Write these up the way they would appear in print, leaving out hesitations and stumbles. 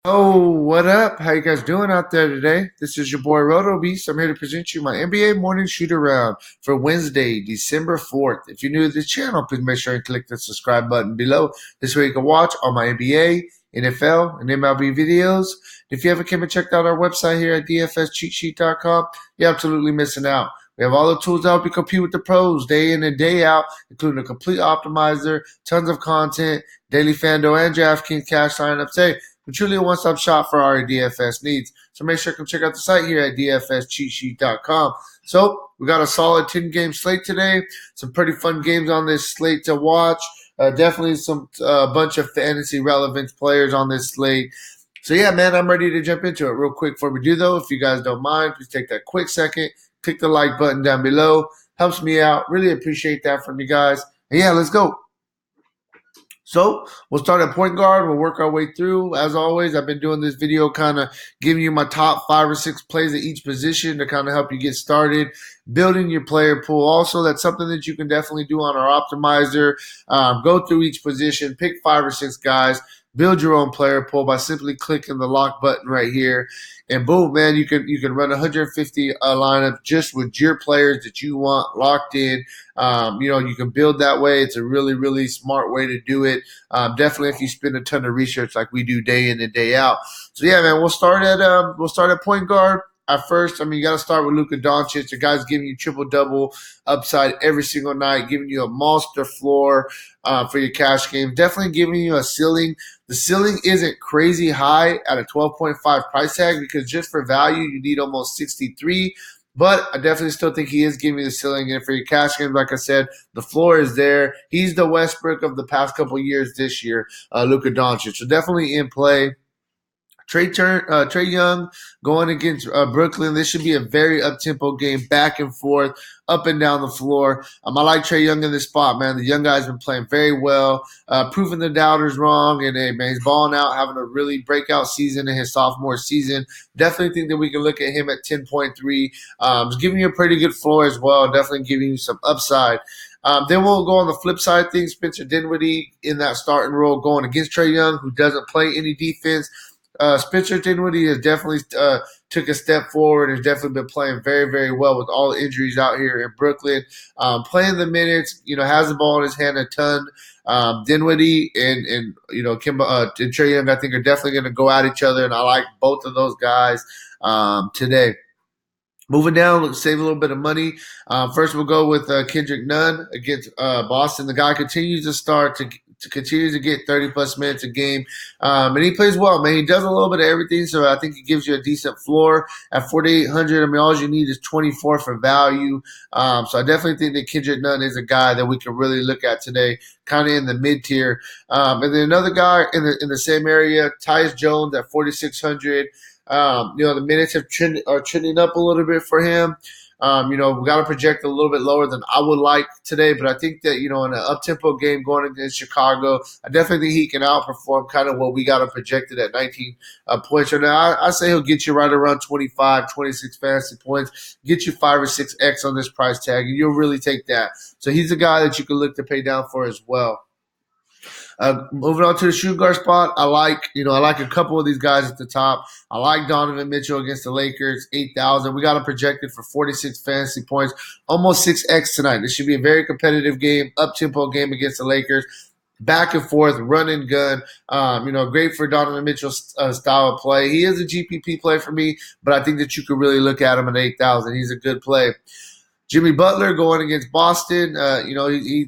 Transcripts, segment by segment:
Oh, what up? How you guys doing out there today? This is your boy Roto Beast. I'm here to present you my NBA morning shoot around for Wednesday, December 4th. If you're new to this channel, please make sure and click the subscribe button below. This way you can watch all my NBA, NFL, and MLB videos. If you haven't come and checked out our website here at dfscheatsheet.com, you're absolutely missing out. We have all the tools to help you compete with the pros day in and day out, including a complete optimizer, tons of content, daily Fanduel and Draftkings cash signups. Hey, we're truly a one-stop shop for our DFS needs. So make sure to come check out the site here at dfscheatsheet.com. So we got a solid 10-game slate today. Some pretty fun games on this slate to watch. Definitely some bunch of fantasy relevant players on this slate. So yeah, man, I'm ready to jump into it real quick. Before we do though, if you guys don't mind, please take that quick second, click the like button down below. Helps me out. Really appreciate that from you guys. And yeah, let's go. So we'll start at point guard. We'll work our way through. As always, I've been doing this video kind of giving you my top 5 or 6 plays at each position to kind of help you get started, building your player pool. Also, that's something that you can definitely do on our optimizer. Go through each position, pick 5 or 6 guys, build your own player pool by simply clicking the lock button right here. And boom, man, you can run 150 lineup just with your players that you want locked in. You can build that way. It's a really, really smart way to do it. Definitely, if you spend a ton of research like we do day in and day out. So yeah, man, we'll start at point guard. At first, you got to start with Luka Doncic. The guy's giving you triple double upside every single night, giving you a monster floor for your cash game. Definitely giving you a ceiling. The ceiling isn't crazy high at a 12.5 price tag because just for value, you need almost 63. But I definitely still think he is giving you the ceiling. And for your cash games, like I said, the floor is there. He's the Westbrook of the past couple of years this year, Luka Doncic. So definitely in play. Trey Young going against Brooklyn. This should be a very up-tempo game, back and forth, up and down the floor. I like Trey Young in this spot, man. The young guy's been playing very well, proving the doubters wrong, and hey, man, he's balling out, having a really breakout season in his sophomore season. Definitely think that we can look at him at 10.3. He's giving you a pretty good floor as well. Definitely giving you some upside. Then we'll go on the flip side of things. Spencer Dinwiddie in that starting role going against Trey Young, who doesn't play any defense. Spencer Dinwiddie has definitely took a step forward and has definitely been playing very, very well with all the injuries out here in Brooklyn. Playing the minutes, has the ball in his hand a ton. Dinwiddie and Kimba and Trey Young, I think, are definitely going to go at each other, and I like both of those guys today. Moving down, let's save a little bit of money. First, we'll go with Kendrick Nunn against Boston. The guy continues to continue to get 30-plus minutes a game. And he plays well, man. He does a little bit of everything, so I think he gives you a decent floor. At 4,800, all you need is 24 for value. So I definitely think that Kendrick Nunn is a guy that we can really look at today, kind of in the mid-tier. And then another guy in the same area, Tyus Jones at 4,600. The minutes are trending up a little bit for him. We got to project a little bit lower than I would like today, but I think that, in an up-tempo game going against Chicago, I definitely think he can outperform kind of what we got him projected at 19 points. Right now, I say he'll get you right around 25, 26 fantasy points, get you 5 or 6X on this price tag, and you'll really take that. So he's a guy that you can look to pay down for as well. Moving on to the shooting guard spot, I like a couple of these guys at the top. I like Donovan Mitchell against the Lakers, 8,000. We got him projected for 46 fantasy points, almost 6X tonight. This should be a very competitive game, up-tempo game against the Lakers. Back and forth, run and gun. Great for Donovan Mitchell's style of play. He is a GPP play for me, but I think that you could really look at him at 8,000. He's a good play. Jimmy Butler going against Boston.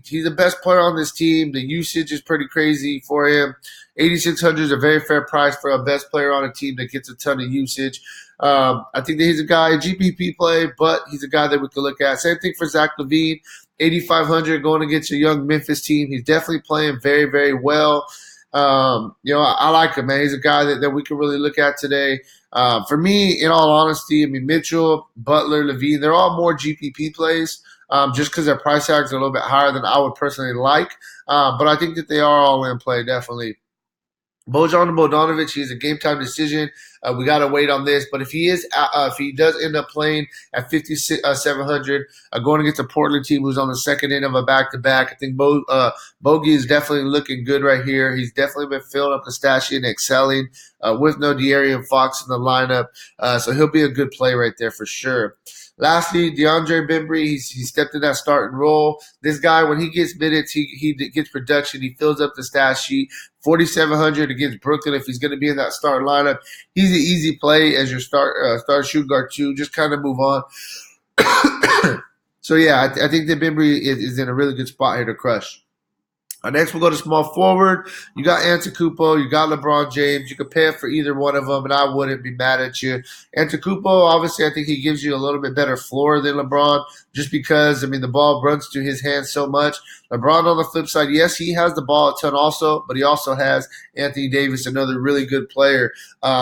He's the best player on this team. The usage is pretty crazy for him. 8,600 is a very fair price for a best player on a team that gets a ton of usage. I think that he's a guy, GPP play, but he's a guy that we can look at. Same thing for Zach LaVine. 8,500 going against a young Memphis team. He's definitely playing very, very well. I like him, man. He's a guy that we can really look at today. For me, in all honesty, Mitchell, Butler, LaVine, they're all more GPP plays just because their price tags are a little bit higher than I would personally like. But I think that they are all in play, definitely. Bojan Bogdanovic, he's a game time decision we got to wait on this. But if he does end up playing at 5,700, going against a Portland team who's on the second end of a back-to-back, I think Bogey is definitely looking good right here. He's definitely been filling up the stat sheet and excelling with no De'Aaron Fox in the lineup. So he'll be a good play right there for sure. Lastly, DeAndre Bembry, he stepped in that starting role. This guy, when he gets minutes, he gets production. He fills up the stat sheet. 4,700 against Brooklyn if he's going to be in that starting lineup. He's an easy play as your start shooting guard too. Just kind of move on. So, yeah, I think that Bembry is in a really good spot here to crush. Next, we'll go to small forward. You got Antetokounmpo, you got LeBron James. You can pay up for either one of them, and I wouldn't be mad at you. Antetokounmpo, obviously, I think he gives you a little bit better floor than LeBron just because, the ball runs through his hands so much. LeBron, on the flip side, yes, he has the ball a ton also, but he also has Anthony Davis, another really good player.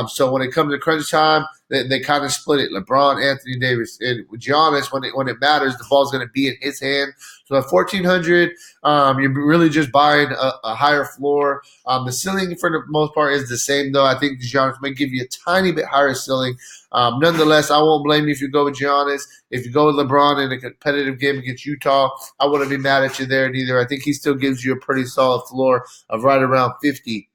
So when it comes to crunch time, they kind of split it. LeBron, Anthony Davis. And with Giannis, when it matters, the ball's going to be in his hand. So at 1,400, you're really just buying a higher floor. The ceiling, for the most part, is the same, though. I think Giannis may give you a tiny bit higher ceiling. Nonetheless, I won't blame you if you go with Giannis. If you go with LeBron in a competitive game against Utah, I wouldn't be mad at you there neither. I think he still gives you a pretty solid floor of right around 50.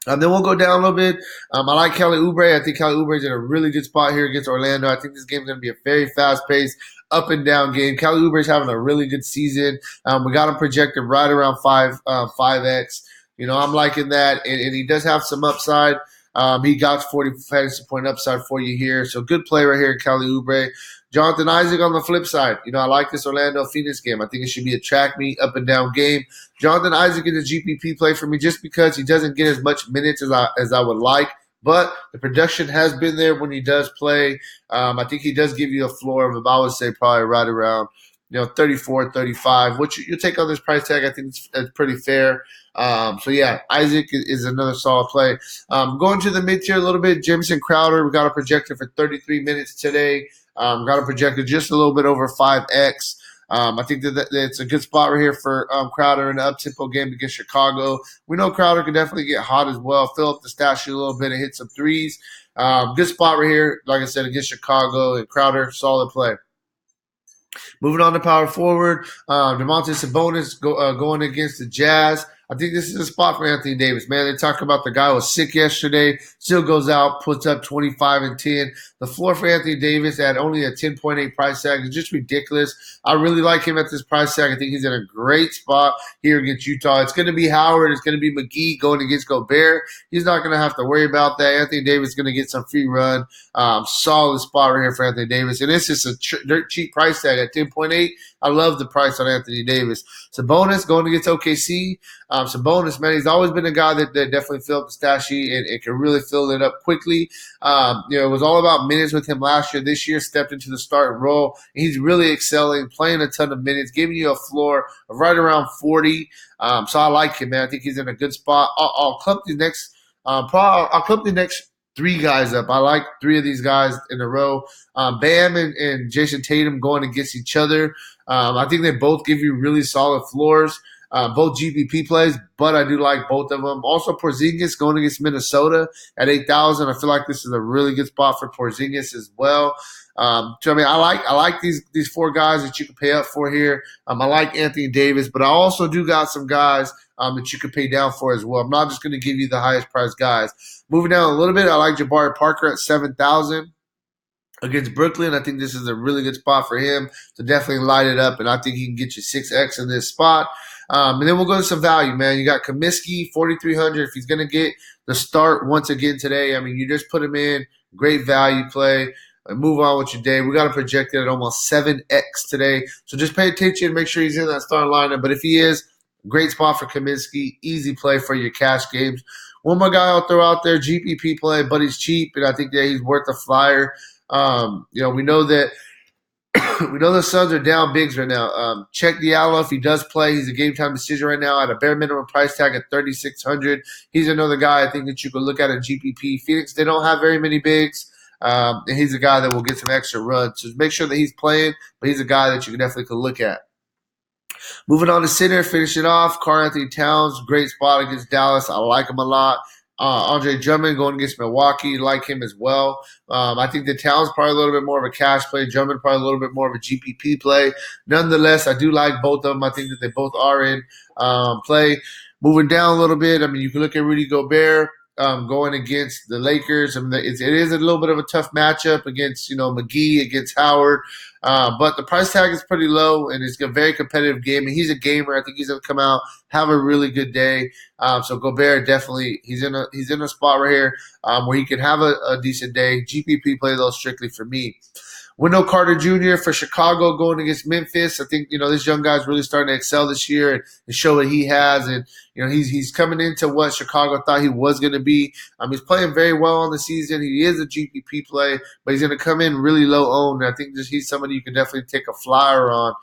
Then we'll go down a little bit. I like Kelly Oubre. I think Kelly Oubre is in a really good spot here against Orlando. I think this game is going to be a very fast-paced, up-and-down game. Kelly Oubre is having a really good season. We got him projected right around 5x. I'm liking that, and he does have some upside. He got 40 fantasy point upside for you here. So good play right here in Kelly Oubre. Jonathan Isaac on the flip side. I like this Orlando-Phoenix game. I think it should be a track meet, up-and-down game. Jonathan Isaac is a GPP play for me just because he doesn't get as much minutes as I would like. But the production has been there when he does play. I think he does give you a floor of, I would say, probably right around 34, 35. What you take on this price tag, I think it's pretty fair. So, yeah, Isaac is another solid play. Going to the mid-tier a little bit, Jamison Crowder, we got a projected for 33 minutes today. Got a projected just a little bit over 5x. I think that it's a good spot right here for Crowder in an up-tempo game against Chicago. We know Crowder can definitely get hot as well, fill up the stat sheet a little bit and hit some threes. Good spot right here, like I said, against Chicago. And Crowder, solid play. Moving on to power forward, Domantas Sabonis going against the Jazz. I think this is a spot for Anthony Davis. Man, they talk about the guy was sick yesterday, still goes out, puts up 25 and 10. The floor for Anthony Davis at only a 10.8 price tag is just ridiculous. I really like him at this price tag. I think he's in a great spot here against Utah. It's going to be Howard. It's going to be McGee going against Gobert. He's not going to have to worry about that. Anthony Davis is going to get some free run. Solid spot right here for Anthony Davis. And it's just a dirt cheap price tag at 10.8. I love the price on Anthony Davis. Sabonis going against OKC. Sabonis, man, he's always been a guy that definitely filled up the stat sheet and can really fill it up quickly. It was all about minutes with him last year. This year, stepped into the starting role. He's really excelling, playing a ton of minutes, giving you a floor of right around 40. So I like him, man. I think he's in a good spot. I'll clump the next. I'll clump the next three guys up. I like three of these guys in a row. Bam and Jason Tatum going against each other. I think they both give you really solid floors. Both GPP plays, but I do like both of them. Also, Porzingis going against Minnesota at 8,000. I feel like this is a really good spot for Porzingis as well. I like these four guys that you can pay up for here. I like Anthony Davis, but I also do got some guys that you can pay down for as well. I'm not just going to give you the highest priced guys. Moving down a little bit, I like Jabari Parker at 7,000. Against Brooklyn, I think this is a really good spot for him to definitely light it up, and I think he can get you 6x in this spot. And then we'll go to some value, man. You got Kaminsky, 4,300. If he's going to get the start once again today, you just put him in. Great value play. Move on with your day. We got to project it at almost 7x today. So just pay attention and make sure he's in that starting lineup. But if he is, great spot for Kaminsky. Easy play for your cash games. One more guy I'll throw out there, GPP play, but he's cheap, and I think that he's worth a flyer. We know that the Suns are down bigs right now. Check Diallo if he does play. He's a game time decision right now at a bare minimum price tag at 3,600. He's another guy I think that you could look at in GPP. Phoenix, they don't have very many bigs. And he's a guy that will get some extra runs. So make sure that he's playing, but he's a guy that you definitely could look at. Moving on to center, finish it off. Karl Anthony Towns, great spot against Dallas. I like him a lot. Andre Drummond going against Milwaukee, like him as well. I think the Towns probably a little bit more of a cash play. Drummond probably a little bit more of a GPP play. Nonetheless, I do like both of them. I think that they both are in play. Moving down a little bit, I mean, you can look at Rudy Gobert going against the Lakers. I mean, it is a little bit of a tough matchup against McGee, against Howard. But the price tag is pretty low, and it's a very competitive game. And he's a gamer. I think he's going to come out, have a really good day. So Gobert definitely he's in a spot right here where he can have a decent day. GPP play though strictly for me. Wendell Carter Jr. for Chicago going against Memphis. I think this young guy's really starting to excel this year and show what he has, and he's coming into what Chicago thought he was going to be. He's playing very well on the season. He is a GPP play, but he's going to come in really low owned. I think he's somebody you can definitely take a flyer on.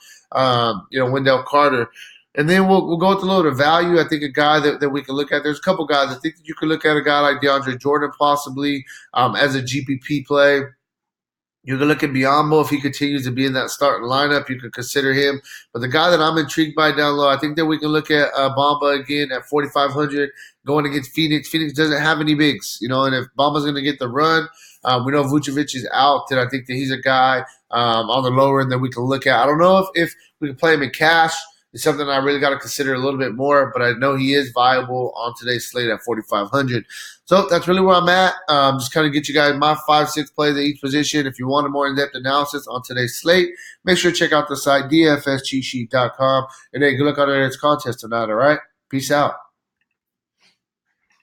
Wendell Carter. And then we'll go with a little bit of value. I think a guy that we can look at. There's a couple guys. I think that you could look at a guy like DeAndre Jordan possibly as a GPP play. You can look at Biyombo if he continues to be in that starting lineup. You could consider him. But the guy that I'm intrigued by down low, I think that we can look at Bamba again at 4,500 going against Phoenix. Phoenix doesn't have any bigs, and if Bamba's going to get the run, we know Vucevic is out. Then I think that he's a guy on the lower end that we can look at. I don't know if we can play him in cash. It's something I really got to consider a little bit more, but I know he is viable on today's slate at 4,500. So that's really where I'm at. Just kind of get you guys my 5-6 plays at each position. If you want a more in-depth analysis on today's slate, make sure to check out the site, dfscheatsheet.com. And then good luck on tonight's contest tonight, all right? Peace out.